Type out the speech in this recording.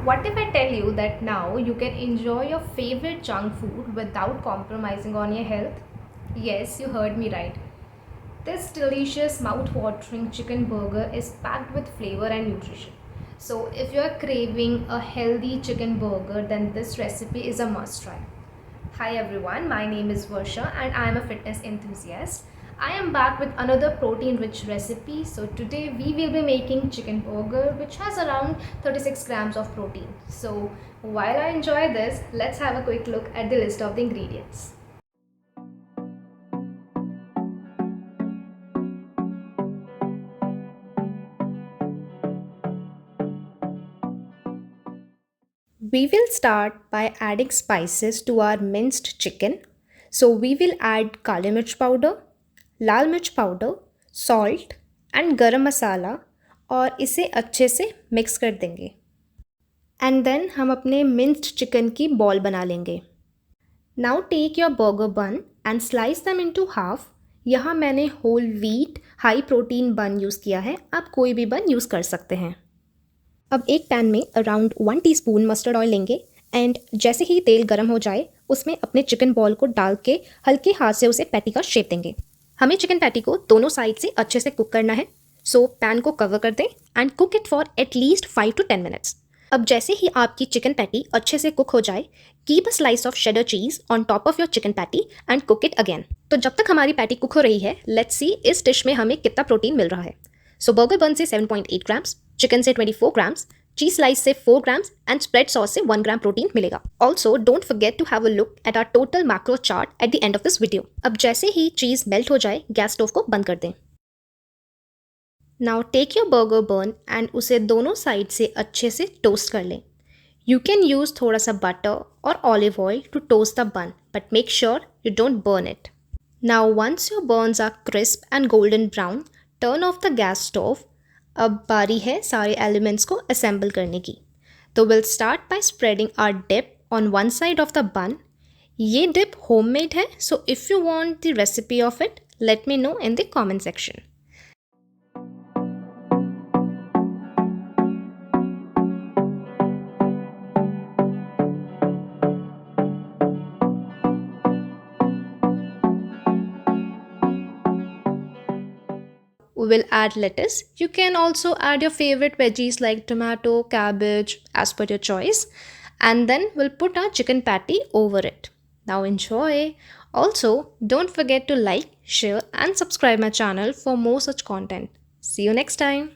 What if I tell you that now you can enjoy your favorite junk food without compromising on your health? Yes, you heard me right. This delicious mouth-watering chicken burger is packed with flavor and nutrition. So if you're craving a healthy chicken burger, then this recipe is a must try. Hi everyone, my name is Varsha and I am a fitness enthusiast. I am back with another protein rich recipe. So today we will be making chicken burger which has around 36 grams of protein. So while I enjoy this, let's have a quick look at the list of the ingredients. We will start by adding spices to our minced chicken. So we will add kali mirch powder, लाल मिर्च powder, salt and गरम मसाला और इसे अच्छे से mix कर देंगे and then हम अपने मिंस्ड चिकन की बॉल बना लेंगे. Now take your burger bun and slice them into half. यहाँ मैंने होल व्हीट हाई प्रोटीन बन यूज़ किया है, आप कोई भी बन यूज़ कर सकते हैं. अब एक पैन में अराउंड 1 टीस्पून मस्टर्ड ऑयल लेंगे एंड जैसे ही तेल गर्म हो जाए उसमें अपने चिकन बॉल को डाल के हल्के हाथ से उसे पैटी का शेप देंगे. हमें चिकन पैटी को दोनों साइड से अच्छे से कुक करना है. सो पैन को कवर कर दें and cook it for at least 5 to 10 minutes. अब जैसे ही आपकी चिकन पैटी अच्छे से कुक हो जाए, keep a slice of cheddar cheese on top of your chicken patty and cook it again. तो जब तक हमारी पैटी कुक हो रही है, लेट्स सी इस डिश में हमें कितना प्रोटीन मिल रहा है. सो बर्गर बन से 7.8 ग्राम्स, चिकन से 24 ग्राम्स, चीज स्लाइस से 4 ग्राम्स एंड स्प्रेड सॉस से 1 ग्राम प्रोटीन मिलेगा. Also don't forget to have a look at our total macro chart at the end of this video. अब जैसे ही चीज़ melt हो जाए, gas stove को बंद कर दें. Now take your burger bun and उसे दोनों साइड से अच्छे से टोस्ट कर लें. यू कैन यूज़ थोड़ा सा बटर और olive oil to toast the bun, but make sure you don't burn it. Now once your buns are crisp and golden brown, turn off the gas stove. अब बारी है सारे elements को assemble करने की. तो will start by spreading our dip on one side of the bun. ये dip homemade है, so if you want the recipe of it, let me know in the comment section. We will add lettuce. You can also add your favorite veggies like tomato, cabbage as per your choice. And then we'll put our chicken patty over it. Now enjoy. Also, don't forget to like, share and subscribe my channel for more such content. See you next time.